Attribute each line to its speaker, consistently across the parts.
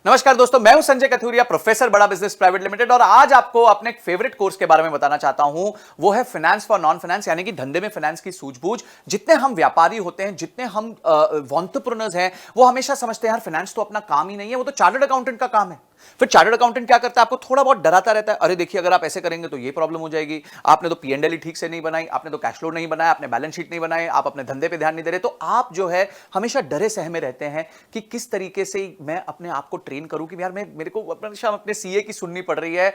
Speaker 1: नमस्कार दोस्तों, मैं हूं संजय कथुरिया, प्रोफेसर बड़ा बिजनेस प्राइवेट लिमिटेड। और आज आपको अपने एक फेवरेट कोर्स के बारे में बताना चाहता हूं। वो है फाइनेंस फॉर नॉन फाइनेंस, यानी कि धंधे में फाइनेंस की सूझबूझ। जितने हम व्यापारी होते हैं, जितने हम एंटरप्रेन्योर्स हैं, वो हमेशा समझते हैं यार फाइनेंस तो अपना काम ही नहीं है, वो तो चार्टर्ड अकाउंटेंट का काम है। फिर चार्टर्ड अकाउंटेंट क्या करता है, आपको थोड़ा बहुत डराता रहता है, अरे देखिए अगर आप ऐसे करेंगे तो ये प्रॉब्लम हो जाएगी, आपने तो पी एंड एल ही ठीक से नहीं बनाई, आपने तो कैश फ्लो नहीं बनाया, आपने बैलेंस शीट नहीं बनाई, आप अपने धंधे पे ध्यान नहीं दे रहे। तो आप जो है हमेशा डरे सहमे रहते हैं कि किस तरीके से मैं अपने आप को ट्रेन करूं कि यार मेरे को अपने सीए की सुननी पड़ रही है,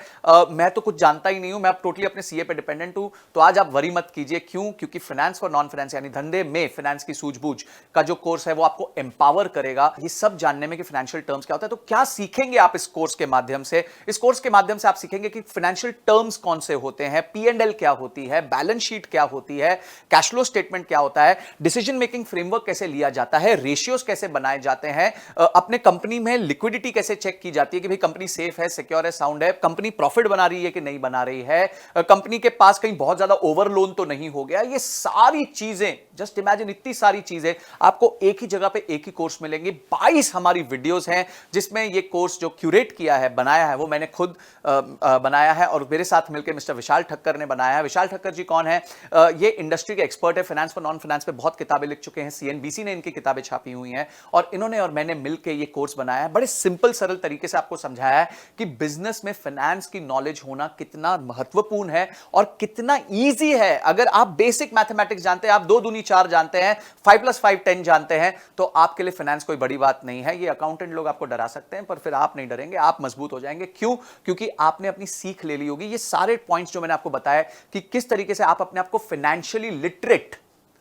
Speaker 1: मैं तो कुछ जानता ही नहीं हूं, मैं टोटली अपने सीए पे डिपेंडेंट हूं। तो आज आप वरी मत कीजिए। क्यों? क्योंकि फाइनेंस फॉर नॉन फाइनेंस यानी धंधे में फाइनेंस की सूझबूझ का जो कोर्स है वो आपको एम्पावर करेगा ये सब जानने में कि फाइनेंशियल टर्म्स क्या होता है। तो क्या सीखेंगे आप इस कोर्स के माध्यम से? इस कोर्स के माध्यम से आप सीखेंगे कि फाइनेंशियल टर्म्स कौन से होते हैं, पी एंड एल क्या होती है, बैलेंस शीट क्या होती है, कैश फ्लो स्टेटमेंट क्या होता है, डिसीजन मेकिंग फ्रेमवर्क कैसे लिया जाता है, रेशियोज कैसे बनाए जाते हैं, अपने कंपनी में लिक्विडिटी कैसे चेक की जाती है कि भाई कंपनी सेफ है, सिक्योर है, साउंड है, कंपनी प्रॉफिट बना रही है कि नहीं बना रही है, कंपनी के पास कहीं बहुत ज्यादा ओवर लोन तो नहीं हो गया। ये सारी चीजें, जस्ट इमेजिन, इतनी सारी चीजें आपको एक ही जगह पे एक ही कोर्स मिलेंगी। 22 हमारी वीडियोस हैं जिसमें ये कोर्स जो क्यूरेट किया है, बनाया है, वो मैंने खुद बनाया है और मेरे साथ मिलकर मिस्टर विशाल ठक्कर ने बनाया है। विशाल ठक्कर जी कौन है? ये इंडस्ट्री के एक्सपर्ट है, फाइनेंस फॉर नॉन फाइनेंस पे बहुत किताबें लिख चुके हैं, सीएनबीसी ने इनकी किताबें छापी हुई हैं और इन्होंने और मैंने मिलकर ये कोर्स बनाया है। बड़े सिंपल सरल तरीके से आपको समझाया है कि बिजनेस में फाइनेंस की नॉलेज होना कितना महत्वपूर्ण है और कितना ईजी है। अगर आप बेसिक मैथमेटिक्स जानते हैं, आप 2 दूनी 4 जानते हैं, 5 + 5 10 जानते हैं, तो आपके लिए फाइनेंस कोई बड़ी बात नहीं है। ये अकाउंटेंट लोग आपको डरा सकते हैं पर फिर आप नहीं डरेंगे, आप मजबूत हो जाएंगे। क्यों? क्योंकि आपने अपनी सीख ले ली होगी। ये सारे पॉइंट्स जो मैंने आपको बताया कि किस तरीके से आप अपने आप को फाइनेंशियली लिटरेट,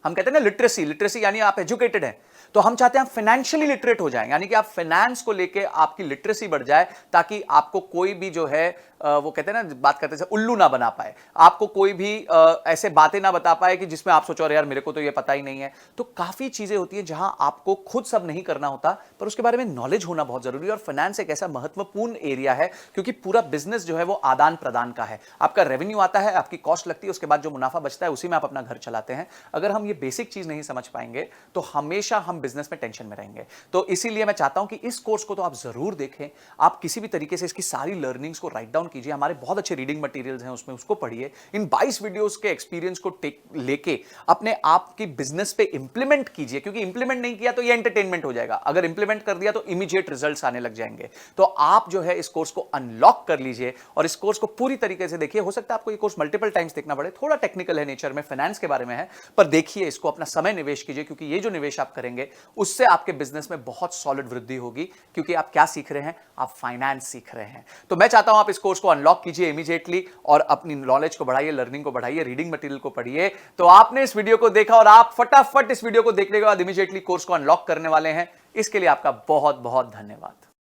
Speaker 1: हम कहते हैं ना लिटरेसी यानी आप एजुकेटेड हैं, तो हम चाहते हैं आप फाइनेंशियली लिटरेट हो जाएं, यानी कि आप फाइनेंस को लेके आपकी लिटरेसी बढ़ जाए ताकि आपको कोई भी जो है वो कहते हैं ना, बात करते हैं उल्लू ना बना पाए, आपको कोई भी ऐसे बातें ना बता पाए कि जिसमें आप सोचो अरे यार मेरे को तो ये पता ही नहीं है। तो काफी चीजें होती हैं जहां आपको खुद सब नहीं करना होता पर उसके बारे में नॉलेज होना बहुत जरूरी है। और फाइनेंस एक ऐसा महत्वपूर्ण एरिया है क्योंकि पूरा बिजनेस जो है वो आदान प्रदान का है। आपका रेवेन्यू आता है, आपकी कॉस्ट लगती है, उसके बाद जो मुनाफा बचता है उसी में आप अपना घर चलाते हैं। अगर हम ये बेसिक चीज नहीं समझ पाएंगे तो हमेशा हम बिजनेस में टेंशन में रहेंगे। तो इसीलिए मैं चाहता हूं कि इस कोर्स को तो आप जरूर देखें, आप किसी भी तरीके से इसकी सारी लर्निंग्स को राइट डाउन कीजिए। हमारे बहुत अच्छे रीडिंग मटेरियल्स हैं उसमें, उसको पढ़िए। इन 22 वीडियोस के एक्सपीरियंस को लेके अपने आप की बिजनेस पे इंप्लीमेंट कीजिए, क्योंकि इंप्लीमेंट नहीं किया तो ये एंटरटेनमेंट हो जाएगा, अगर इंप्लीमेंट कर दिया तो इमीडिएट रिजल्ट्स आने लग जाएंगे। तो आप जो है इस कोर्स को अनलॉक कर लीजिए और इस कोर्स को पूरी तरीके से देखिए। हो सकता है आपको ये कोर्स मल्टीपल टाइम्स देखना पड़े, थोड़ा टेक्निकल है नेचर में, फाइनेंस के बारे में है, पर देखिए इसको, अपना समय निवेश कीजिए, क्योंकि ये जो निवेश आप करेंगे उससे आपके बिजनेस में बहुत सॉलिड वृद्धि होगी। क्योंकि आप क्या सीख रहे हैं? आप फाइनेंस सीख रहे हैं। तो मैं चाहता हूं आप इस कोर्स को अनलॉक कीजिए इमीडिएटली और अपनी नॉलेज को बढ़ाइए, लर्निंग को बढ़ाइए, रीडिंग मटेरियल को पढ़िए। तो आपने इस वीडियो को देखा और आप फटाफट इस वीडियो को देखने के बाद इमीडिएटली कोर्स को अनलॉक करने वाले हैं। इसके लिए आपका बहुत बहुत धन्यवाद।